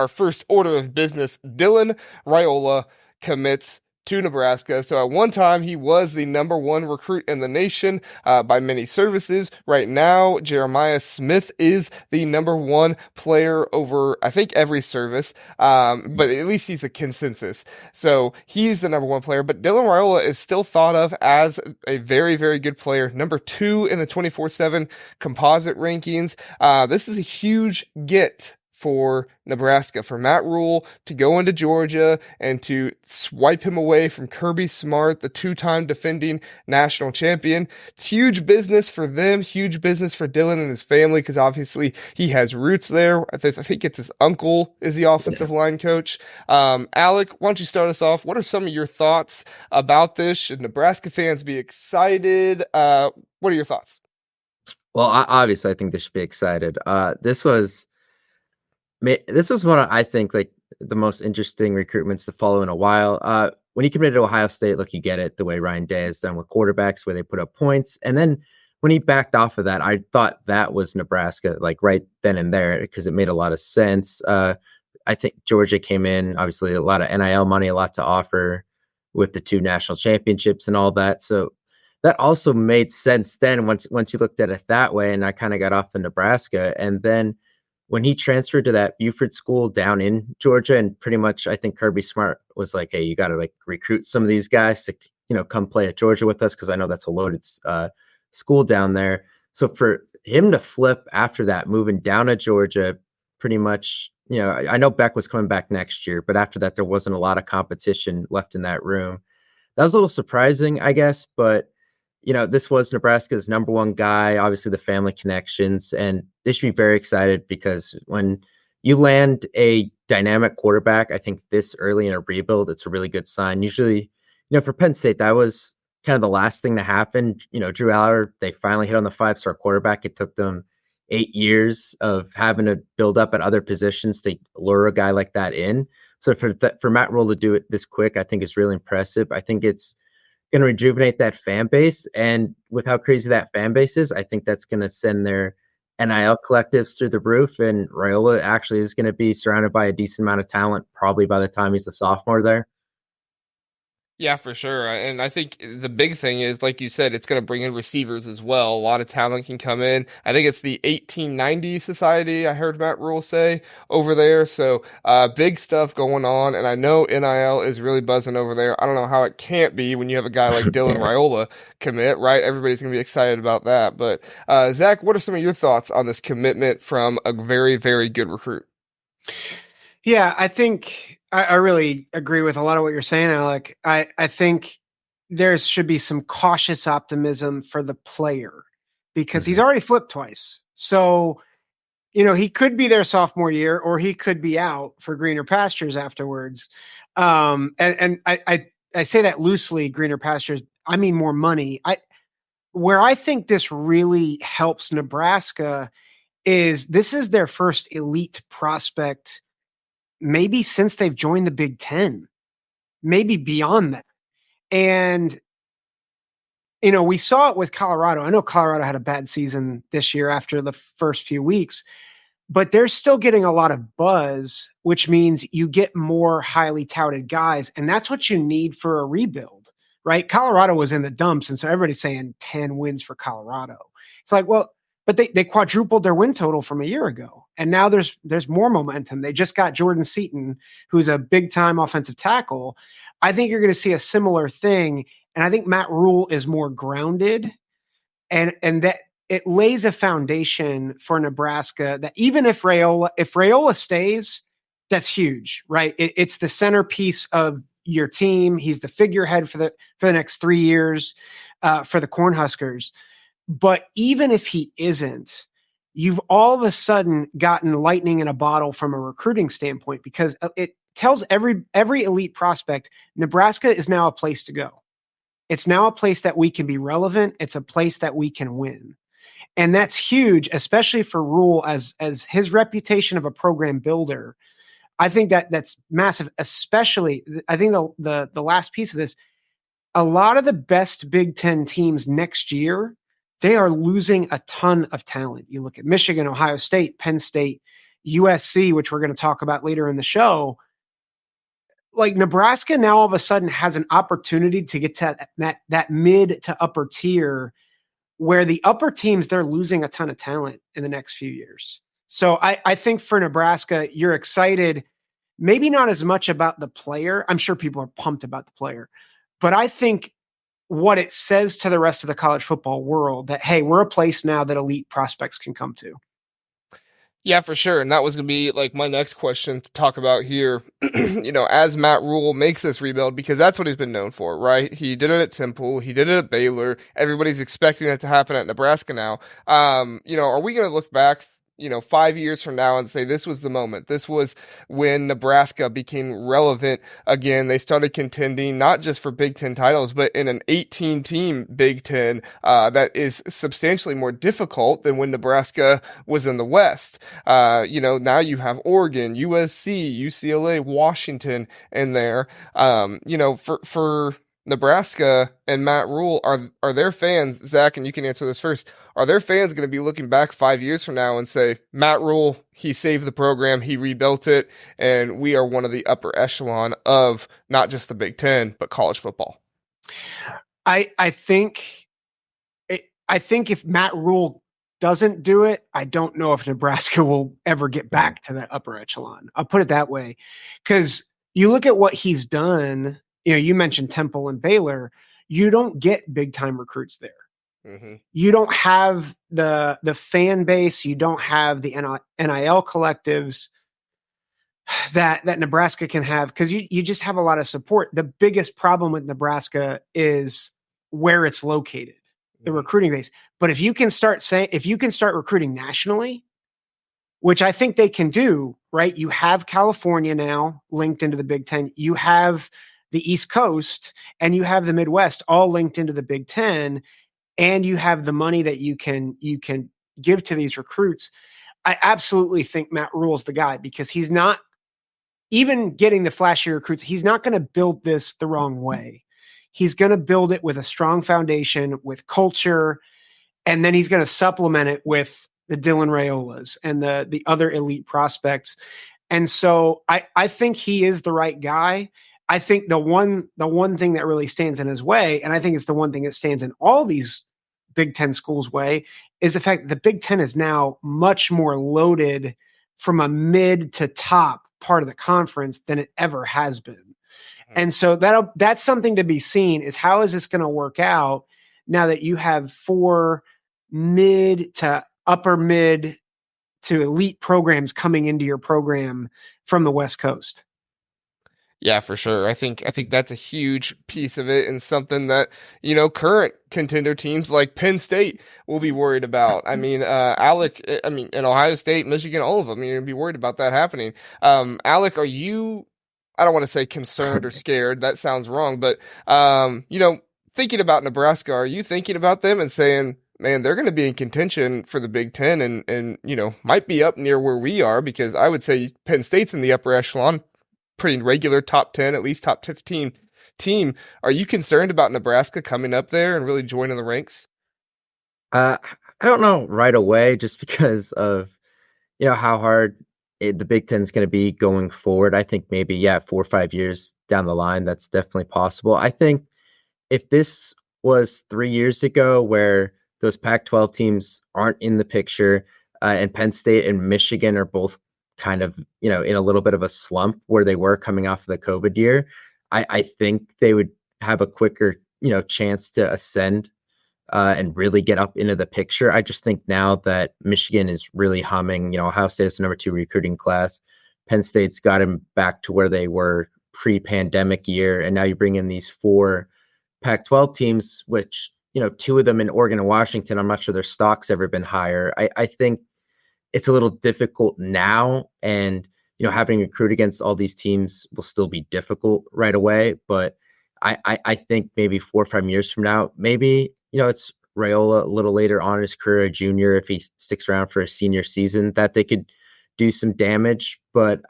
our first order of business, Dylan Raiola commits to Nebraska. So at one time, he was the number one recruit in the nation by many services. Right now, Jeremiah Smith is the number one player over, I think, every service, but at least he's a consensus. So he's the number one player, but Dylan Raiola is still thought of as a very, very good player. Number two in the 24/7 composite rankings. This is a huge get for Nebraska, for Matt Rhule to go into Georgia and to swipe him away from Kirby Smart, the two-time defending national champion. It's huge business for them, huge business for Dylan and his family, because obviously he has roots there. I think it's his uncle is the offensive line coach. Alec, why don't you start us off? What are some of your thoughts about this? Should Nebraska fans be excited? What are your thoughts? Well, obviously, I think they should be excited. This was one of, I think, like the most interesting recruitments to follow in a while. When he committed to Ohio State, look, you get it the way Ryan Day has done with quarterbacks, where they put up points. And then when he backed off of that, I thought that was Nebraska, like right then and there, because it made a lot of sense. I think Georgia came in, obviously, a lot of NIL money, a lot to offer with the two national championships and all that. So that also made sense then once you looked at it that way. And I kind of got off the Nebraska. And then when he transferred to that Buford school down in Georgia, and pretty much I think Kirby Smart was like, hey, you got to like recruit some of these guys to, come play at Georgia with us, because I know that's a loaded school down there. So for him to flip after that, moving down to Georgia, pretty much, I know Beck was coming back next year, but after that, there wasn't a lot of competition left in that room. That was a little surprising, I guess, but this was Nebraska's number one guy, obviously the family connections, and they should be very excited, because when you land a dynamic quarterback, I think this early in a rebuild, it's a really good sign. Usually, for Penn State, that was kind of the last thing to happen. Drew Aller, they finally hit on the 5-star quarterback. It took them 8 years of having to build up at other positions to lure a guy like that in. So for Matt Rhule to do it this quick, I think is really impressive. I think it's going to rejuvenate that fan base. And with how crazy that fan base is, I think that's going to send their NIL collectives through the roof. And Raiola actually is going to be surrounded by a decent amount of talent, probably by the time he's a sophomore there. Yeah, for sure. And I think the big thing is, like you said, it's going to bring in receivers as well. A lot of talent can come in. I think it's the 1890 Society, I heard Matt Rhule say over there. So big stuff going on. And I know NIL is really buzzing over there. I don't know how it can't be when you have a guy like Dylan Raiola commit, right? Everybody's going to be excited about that. But Zach, what are some of your thoughts on this commitment from a very, very good recruit? Yeah, I think I really agree with a lot of what you're saying, Alec. I think there should be some cautious optimism for the player, because he's already flipped twice. So, he could be their sophomore year, or he could be out for greener pastures afterwards. And I say that loosely, greener pastures. I mean more money. Where I think this really helps Nebraska is this is their first elite prospect, maybe since they've joined the Big Ten, maybe beyond that. And, we saw it with Colorado. I know Colorado had a bad season this year after the first few weeks, but they're still getting a lot of buzz, which means you get more highly touted guys. And that's what you need for a rebuild, right? Colorado was in the dumps. And so everybody's saying 10 wins for Colorado. It's like, well, but they quadrupled their win total from a year ago. And now there's more momentum. They just got Jordan Seaton, who's a big-time offensive tackle. I think you're going to see a similar thing. And I think Matt Rhule is more grounded, and that it lays a foundation for Nebraska that even if Raiola stays, that's huge, right? It's the centerpiece of your team. He's the figurehead for the next 3 years for the Cornhuskers. But even if he isn't, you've all of a sudden gotten lightning in a bottle from a recruiting standpoint, because it tells every elite prospect, Nebraska is now a place to go. It's now a place that we can be relevant. It's a place that we can win. And that's huge, especially for Rhule as his reputation of a program builder. I think that's massive, especially I think the last piece of this, a lot of the best Big Ten teams next year, they are losing a ton of talent. You look at Michigan, Ohio State, Penn State, USC, which we're going to talk about later in the show, like Nebraska now all of a sudden has an opportunity to get to that mid to upper tier where the upper teams, they're losing a ton of talent in the next few years. So I think for Nebraska, you're excited, maybe not as much about the player. I'm sure people are pumped about the player, but I think what it says to the rest of the college football world that, hey, we're a place now that elite prospects can come to. Yeah, for sure. And that was going to be like my next question to talk about here. As Matt Rhule makes this rebuild, because that's what he's been known for, right? He did it at Temple, he did it at Baylor. Everybody's expecting it to happen at Nebraska now. Are we going to look back, 5 years from now and say this was the moment? This was when Nebraska became relevant again. They started contending not just for Big Ten titles, but in an 18-team Big Ten that is substantially more difficult than when Nebraska was in the West. Now you have Oregon, USC, UCLA, Washington in there. For Nebraska and Matt Rhule, are their fans, Zach, and you can answer this first, are their fans going to be looking back 5 years from now and say, Matt Rhule, he saved the program, he rebuilt it, and we are one of the upper echelon of not just the Big Ten, but college football? I think if Matt Rhule doesn't do it, I don't know if Nebraska will ever get back to that upper echelon. I'll put it that way. Because you look at what he's done, you mentioned Temple and Baylor, you don't get big time recruits there. Mm-hmm. You don't have the fan base, you don't have the NIL collectives that Nebraska can have, because you just have a lot of support. The biggest problem with Nebraska is where it's located, the recruiting base. But if you can start recruiting nationally, which I think they can do, right? You have California now linked into the Big Ten. You have the East Coast and you have the Midwest all linked into the Big Ten, and you have the money that you can give to these recruits. I absolutely think Matt Rhule's the guy, because he's not even getting the flashy recruits. He's not going to build this the wrong way. He's going to build it with a strong foundation, with culture, and then he's going to supplement it with the Dylan Raiolas and the other elite prospects. And so I think he is the right guy. I think the one thing that really stands in his way, and I think it's the one thing that stands in all these Big Ten schools' way, is the fact that the Big Ten is now much more loaded from a mid to top part of the conference than it ever has been. And so that's something to be seen, is how is this going to work out now that you have 4 mid to upper mid to elite programs coming into your program from the West Coast. Yeah, for sure. I think that's a huge piece of it, and something that, current contender teams like Penn State will be worried about. I mean, in Ohio State, Michigan, all of them, you're going to be worried about that happening. Alec, are you, I don't want to say concerned or scared, that sounds wrong, but, thinking about Nebraska, are you thinking about them and saying, man, they're going to be in contention for the Big Ten and might be up near where we are? Because I would say Penn State's in the upper echelon, pretty regular top 10, at least top 15 team. Are you concerned about Nebraska coming up there and really joining the ranks? I don't know right away, just because of, how hard the Big Ten is going to be going forward. I think maybe, 4 or 5 years down the line, that's definitely possible. I think if this was 3 years ago, where those Pac-12 teams aren't in the picture, and Penn State and Michigan are both kind of, in a little bit of a slump where they were coming off of the COVID year, I think they would have a quicker, chance to ascend and really get up into the picture. I just think now that Michigan is really humming, Ohio State is the number 2 recruiting class. Penn State's got them back to where they were pre-pandemic year. And now you bring in these 4 Pac-12 teams, which, 2 of them in Oregon and Washington, I'm not sure their stock's ever been higher. I think it's a little difficult now, and having to recruit against all these teams will still be difficult right away. But I think maybe 4 or 5 years from now, maybe it's Raiola a little later on in his career, a junior, if he sticks around for a senior season, that they could do some damage. But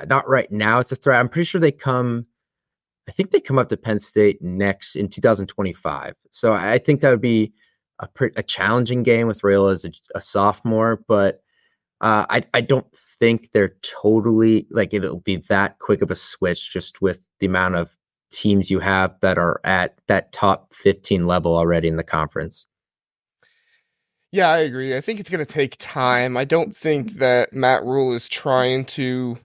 not right now. It's a threat. I'm pretty sure I think they come up to Penn State next in 2025. So I think that would be a challenging game with Raiola as a sophomore, but I don't think they're totally like it'll be that quick of a switch just with the amount of teams you have that are at that top 15 level already in the conference. Yeah, I agree. I think it's going to take time. I don't think that Matt Rhule is trying to,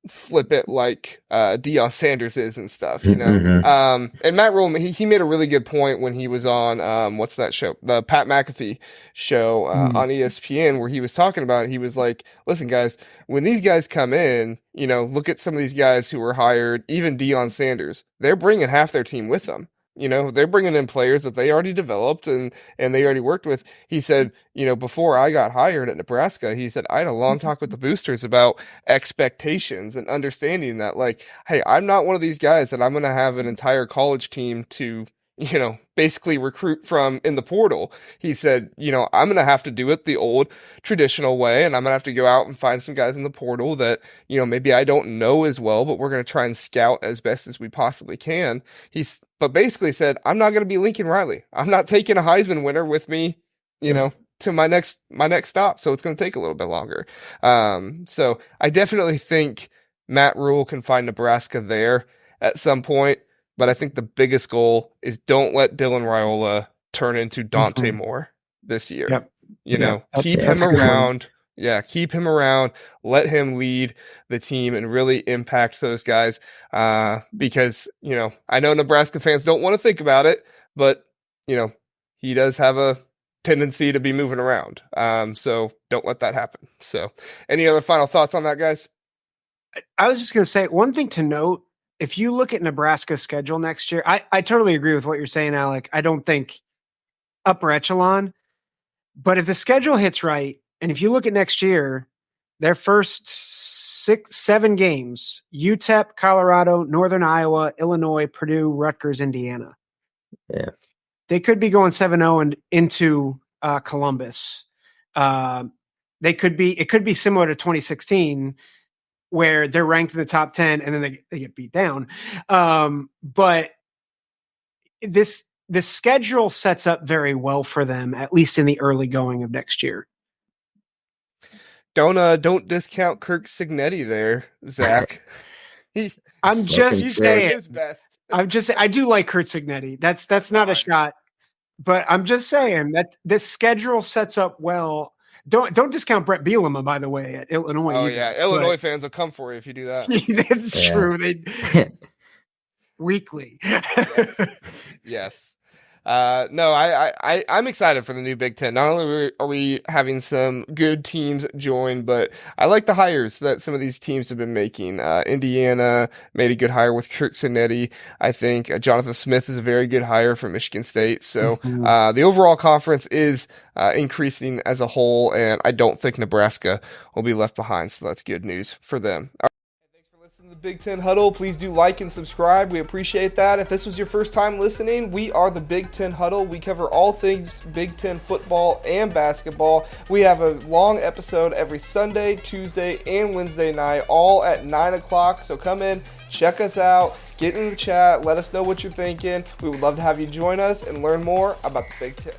flip it like Deion Sanders is and stuff. Mm-hmm. And Matt Rhule, he made a really good point when he was on, what's that show? The Pat McAfee show on ESPN, where he was talking about it. He was like, listen, guys, when these guys come in, look at some of these guys who were hired, even Deion Sanders, they're bringing half their team with them. They're bringing in players that they already developed and they already worked with. He said, before I got hired at Nebraska, he said, I had a long talk with the boosters about expectations and understanding that, like, hey, I'm not one of these guys that I'm going to have an entire college team to, basically recruit from in the portal. He said, I'm going to have to do it the old traditional way, and I'm going to have to go out and find some guys in the portal that, maybe I don't know as well, but we're going to try and scout as best as we possibly can. But basically said, I'm not going to be Lincoln Riley. I'm not taking a Heisman winner with me, to my next stop. So it's going to take a little bit longer. So I definitely think Matt Rhule can find Nebraska there at some point. But I think the biggest goal is don't let Dylan Raiola turn into Dante Moore this year. Yep. Keep him around. Yeah, keep him around. Let him lead the team and really impact those guys. Because, I know Nebraska fans don't want to think about it, but, he does have a tendency to be moving around. So don't let that happen. So any other final thoughts on that, guys? I was just going to say one thing to note. If you look at Nebraska's schedule next year, I totally agree with what you're saying, Alec. I don't think upper echelon, but if the schedule hits right, and if you look at next year, their first 7 games, UTEP, Colorado, Northern Iowa, Illinois, Purdue, Rutgers, Indiana. Yeah. They could be going 7-0 and into Columbus. It could be similar to 2016, where they're ranked in the top 10 and then they get beat down. But the schedule sets up very well for them, at least in the early going of next year. Don't discount Kirk Cignetti there, Zach. I'm just saying his best. I do like Kurt Cignetti. That's not a shot, but I'm just saying that the schedule sets up well. Don't discount Brett Bielema, by the way, at Illinois. Oh, yeah. Illinois fans will come for you if you do that. That's true. They weekly. Yes. No, I'm excited for the new Big Ten. Not only are we having some good teams join, but I like the hires that some of these teams have been making. Indiana made a good hire with Kirk Cignetti. I think Jonathan Smith is a very good hire from Michigan State. So the overall conference is increasing as a whole, and I don't think Nebraska will be left behind. So that's good news for them. Listen to the Big Ten Huddle. Please do like and subscribe. We appreciate that. If this was your first time listening, we are the Big Ten Huddle. We cover all things Big Ten football and basketball. We have a long episode every Sunday, Tuesday, and Wednesday night, all at 9 o'clock. So come in, check us out, get in the chat, let us know what you're thinking. We would love to have you join us and learn more about the Big Ten.